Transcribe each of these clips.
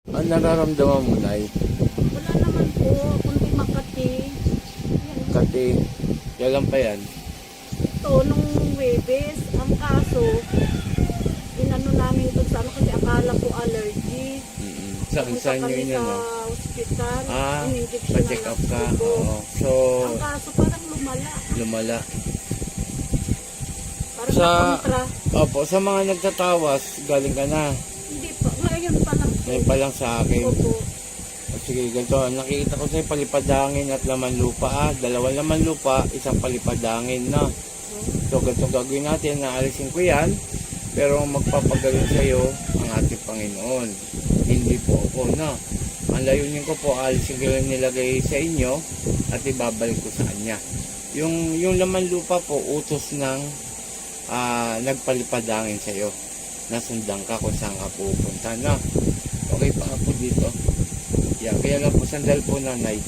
Ang nararamdaman mo, Nay? Wala naman po, kundi Makati. Yan. Kati, kailan pa yan? Ito, nung Webes, ang kaso, inano namin ito sa ano kasi akala ko allergy. Saan Pumunta nyo kami yun, sa ano? hospital, Ah, in-injection pa-check ng up ka. dugo. Oo. So, Ang kaso parang lumala. lumala. Parang Sa- nakontra. Opo, sa mga nagtatawas, galing ka na. Hindi pa, ngayon pa lang po. Ngayon pa lang sa akin. Opo. Sige, ganito. Nakikita ko sa'yo palipadangin at laman lupa. Dalawang laman lupa, isang palipadangin na. So, ganito gagawin natin. Naalisin ko yan. Pero magpapagaling sa'yo ang ating Panginoon. Hindi po ako, no? Ang layunin ko po, alisin ko lang nilagay sa inyo at ibabalik ko sa kanya. Yung laman lupa po, utos ng nagpalipadangin sa'yo. Nasundan ka kung saan ka pupunta, no? Okay pa po dito. Yan, kaya lang po sandal po, Nanay.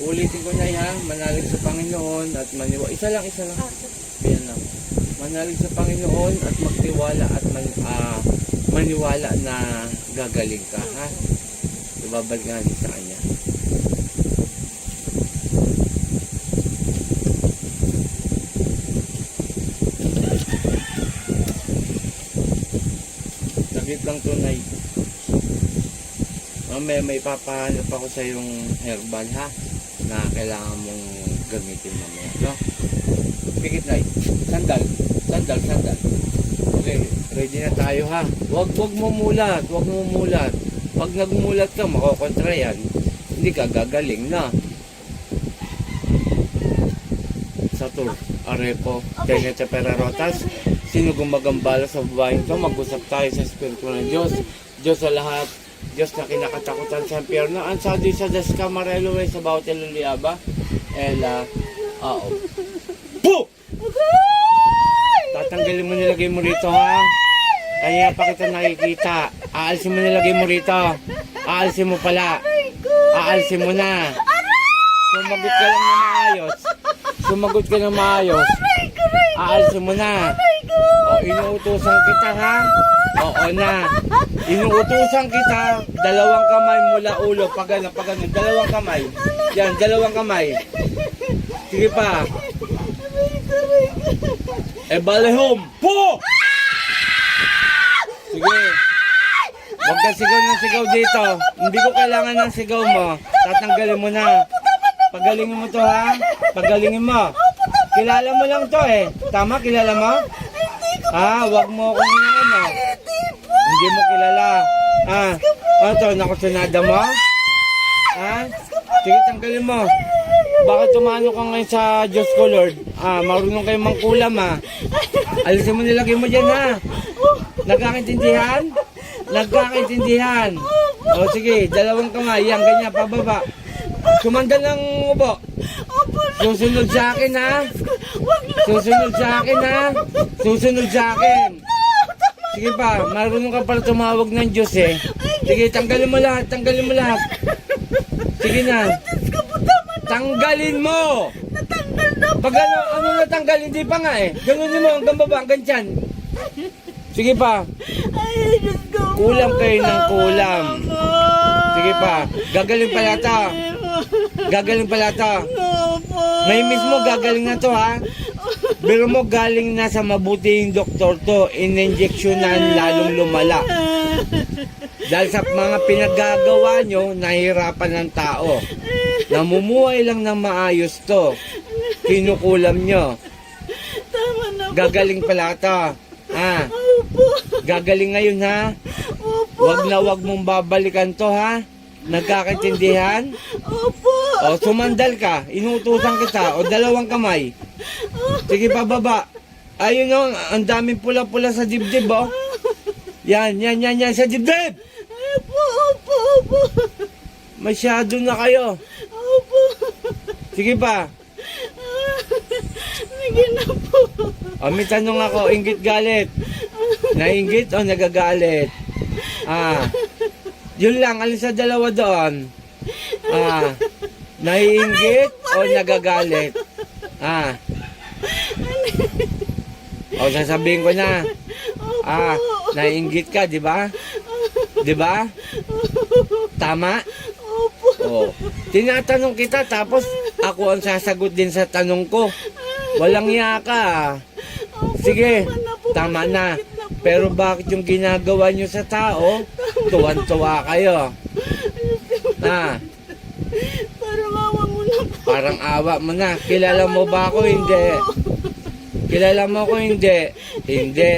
Ulitin ko, Nay, ha? Manalig sa Panginoon at maniwala. Isa lang. Yan lang. Manalig sa Panginoon at magtiwala at maniwala na gagaling ka, ha? Ibabalik natin sa Kanya. Saglit lang to, Nay. Mamaya may papahanap ako sa yung herbal, ha? Na kailangan mong gamitin mamaya, no? Pikit, Nay. Sandal. Okay, ready na tayo, ha? Huwag mumulat. Pag nagmulat ka, makokontra yan. Hindi ka gagaling na. Satur, Arepo, Tenete Perarotas. Sino gumagambala sa babaeng ito? Mag-usap tayo sa Espiritu ng Diyos. Diyos sa lahat. Diyos na kinakatakutan sa impyerno. Ansado sa Das Camarelo sa bawat Luliaba. Ela, Po! Tatanggalin mo nilagay mo rito, ha? Kaya pa kita nakikita. Aalisin mo nilagay mo rito. Aalisin mo pala. Aalisin mo na. Sumagot ka ng maayos. Aalisin mo na. O, inuutusan kita, ha? Oo na. Inuutusan kita. Dalawang kamay mula ulo. Pagano. Dalawang kamay. Yan, dalawang kamay. Sige pa. Balehom. Po! Sige. Huwag ka sigaw ng sigaw dito. Hindi ko kailangan ng sigaw mo. Tatanggalin mo na. Pagalingin mo to, ha? Pagalingin mo. Kilala mo lang to, eh. Tama, kilala mo? Huwag mo akong ano. Hindi mo kilala. Ano to, nakusunada mo? Sige, tanggalin mo. Bakit tumano ka ngayon sa Diyos ko, Lord? Marunong kayo mangkulam, ha? Alisin mo, nilagay mo dyan, ha? Nagkakaintindihan? O sige, dalawang kamay. Yan, ganyan, pababa. Sumandal ng ubo. Susunod sa akin, ha? Susunod sa akin. Sige pa, marunong ka pala tumawag ng Diyos, eh. Sige, tanggalin mo lahat. Sige na. Tanggalin mo! Pag ano natanggal, hindi pa nga, eh. Ganunin mo hanggang baba, hanggang tiyan. Sige pa. Kulam kayo ng kulam. Sige pa. Gagaling pala to. May mismo gagaling na to, ha? Pero mo galing na sa mabuting doktor to. In-injectionan lalong lumala. Dahil sa mga pinaggagawa nyo, nahihirapan ng tao. Namumuhay lang ng maayos to. Kinukulam nyo. Gagaling pala to. Gagaling ngayon, ha? Wag mong babalikan to, ha? Nagkakaintindihan? O, sumandal ka. Inuutusan kita. O, dalawang kamay. Sige, pababa. Ayun, o. Ang daming pula-pula sa dibdib, o. Yan. Sa dibdib! Masyado na kayo. Sige pa. May tanong ako, inggit galit. Nainggit o nagagalit? Yun lang, alin sa dalawa doon? Naiinggit o nagagalit? O sasabihin ko na. Naiinggit ka, di ba? Di ba? Tama? Opo. Oh. Tinatanong kita tapos ako ang sasagot din sa tanong ko. Walang iya ka. Opo, Sige, tama na po. tama na. Masakit na po. Pero bakit yung ginagawa nyo sa tao, tuwan-tuwa kayo? Ha? Parang awa mo na po. Parang awa mo na. Kilala mo ba ako? Hindi. Kilala mo ako? Hindi. Hindi.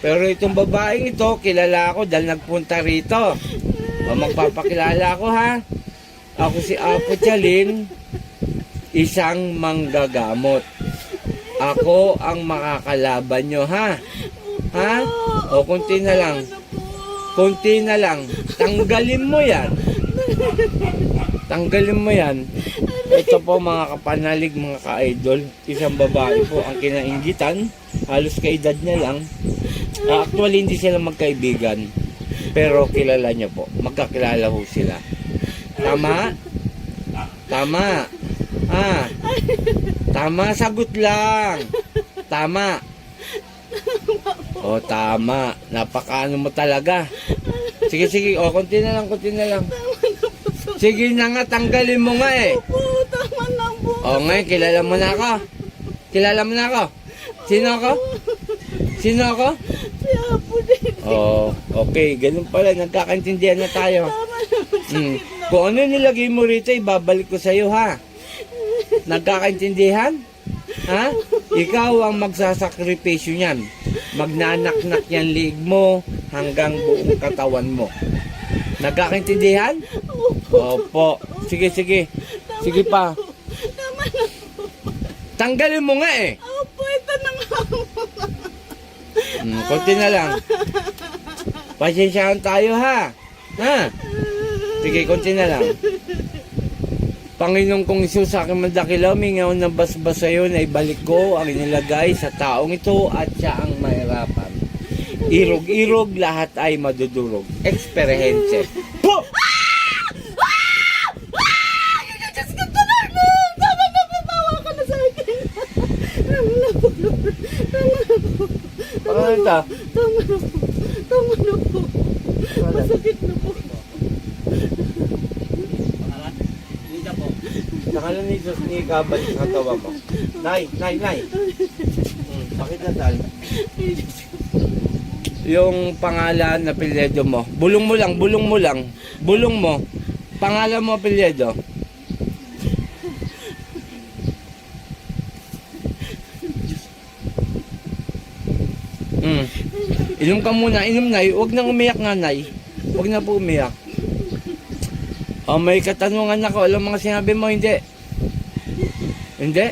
Pero itong babaeng ito, kilala ako dahil nagpunta rito. O magpapakilala ako ha. Ako si Apo Chalin, isang manggagamot. Ako ang makakalaban nyo ha. Ha? O kunti na lang. Kunti na lang. Tanggalin mo yan. Tanggalin mo yan. Ito po mga kapanalig, mga ka-idol. Isang babae po ang kinainggitan. Halos kaedad niya lang. Actually, hindi sila magkaibigan. Pero kilala niya po. Magkakilala ho sila. Tama? Tama. Ah. Tama, sagot lang. Tama. O, tama. Napakaano mo talaga. Sige, sige. O, konti na lang, konti na lang. Sige na nga, tanggalin mo nga eh. Opo, tama na po. O, ngayon, kilala mo na ako. Kilala mo na ako. Sino ako? Sino ako? Si Apo din. Oh, okay. Ganun pala. Nagkakaintindihan na tayo. Tama na po. Hmm. Kung ano nilagay mo rito, ibabalik ko sa'yo, ha? Nagkakaintindihan? Ha? Ikaw ang magsasakripisyo niyan. Magnanaknak yan liig mo hanggang buong katawan mo. Nagkakaintindihan? Opo. Sige, sige. Sige pa. Tama na po. Tanggalin mo nga eh. Opo, ito na nga po. Konti na lang. Pasensyahan tayo ha. Ha? Sige, konti na lang. Panginoong kong Isus, sa aking mandakilaw, mingaw ng basbas sa iyo na ibalik ko ang inilagay sa taong ito at siya ang mahirapan. Irog-irog, lahat ay madudurog. Experience. Po! Diyos ko, Lord! Tama na po, tawa ka na sa akin. Tama na po, Lord. Tama na po. Ano ito? Tama na po. Tama na po. Masakit na po. Nakalan ni Jesus ni kabal sa katawan mo. Nay, nay, nay. Bakit na tal? Yung pangalan na apelyido mo. Bulong mo lang, bulong mo lang. Bulong mo. Pangalan mo apelyido. Inom ka muna, inom nay. Huwag nang umiyak nga nay. Huwag na po umiyak. Oh, may katanungan ako. Alam mga sinabi mo, hindi. Hindi?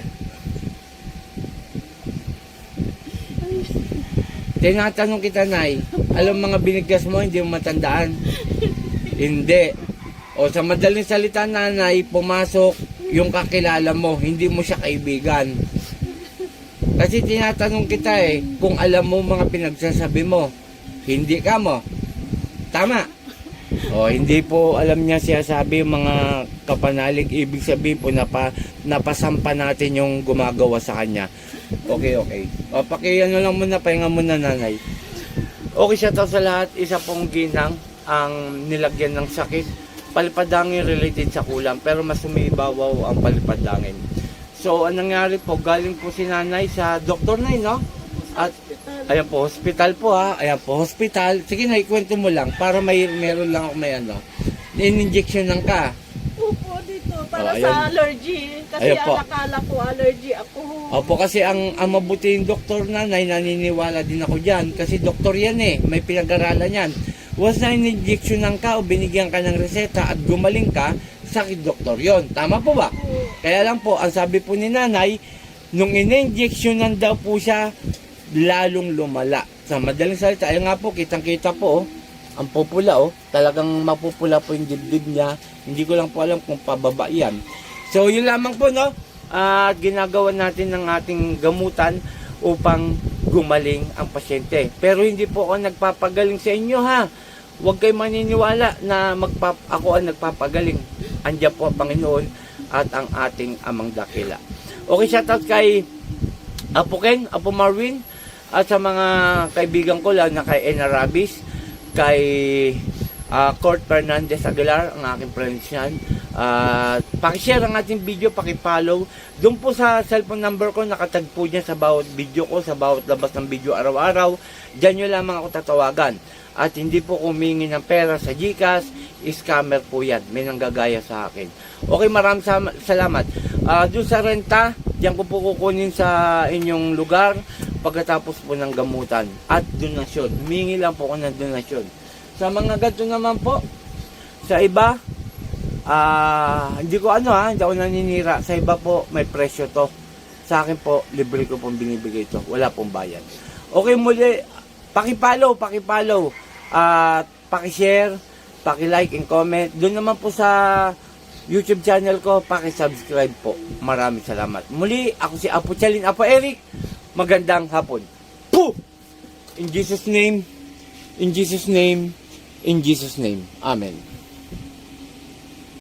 Tinatanong kita, Nay. Alam mga binigkas mo, hindi mo matandaan. Hindi. O sa madaling salita, nanay, pumasok yung kakilala mo. Hindi mo siya kaibigan. Kasi tinatanong kita kung alam mo mga pinagsasabi mo. Hindi ka mo. Tama. O, hindi po alam niya siya sabi yung mga kapanalig. Ibig sabihin po napasampa natin yung gumagawa sa kanya. Okay, okay. O, pakiano lang muna, pahinga muna nanay. Okay siya to sa lahat. Isa pong ginang ang nilagyan ng sakit. Palipadangin related sa kulam. Pero mas umiibawaw ang palipadangin. So, anong nangyari po? Galing po si nanay sa doktor na no? At ayan po, hospital po ha. Ayan po, hospital. Sige na, ikwento mo lang. Para meron lang ako may ano. In-injection ng ka. Opo, dito. Para ayan. sa allergy. Kasi Ayan po. akala ko allergy ako. Opo, kasi ang mabuting doktor nanay, naniniwala din ako dyan. Kasi doktor yan may pinag-aralan yan. Once na in-injection ng ka o binigyan ka ng reseta at gumaling ka, sakit doktor yon. Tama po ba? Kaya lang po, ang sabi po ni nanay, nung in-injectionan daw po siya, lalong lumala. Sa madaling salita, ayun nga po, kitang-kita po, ang pupula, talagang mapupula po yung dibdib niya. Hindi ko lang po alam kung pababa yan. So, yun lamang po, no? At ginagawa natin ng ating gamutan upang gumaling ang pasyente. Pero hindi po ako nagpapagaling sa inyo, ha? Huwag kayo maniniwala na ako ang nagpapagaling. Andiyan po ang Panginoon at ang ating Amang Dakila. Okay, shoutout kay Apo Ken, Apo Marvin, at sa mga kaibigan ko lang na kay Enarabis, kay Court Fernandez Aguilar, ang aking friends yan. Pakishare ang ating video, pakipollow. Doon po sa cellphone number ko, nakatag po dyan sa bawat video ko, sa bawat labas ng video araw-araw. Diyan nyo lamang ako tatawagan. At hindi po kumingi ng pera sa GCash, scammer po yan. May nanggagaya sa akin. Okay, maraming salamat. Doon sa renta, diyan ko po kukunin sa inyong lugar pagkatapos po ng gamutan at donasyon. Humingi lang po ako ng donasyon. Sa mga ganito naman po, sa iba, hindi ako naninira. Sa iba po, may presyo to. Sa akin po, libre ko pong binibigay to. Wala pong bayad. Okay, muli, pakipollow, at pakishare, pakilike and comment. Doon naman po sa YouTube channel ko, pakisubscribe po. Maraming salamat. Muli, ako si Apo Chalin, Apo Eric. Magandang hapon. Pooh! In Jesus' name, in Jesus' name, in Jesus' name. Amen.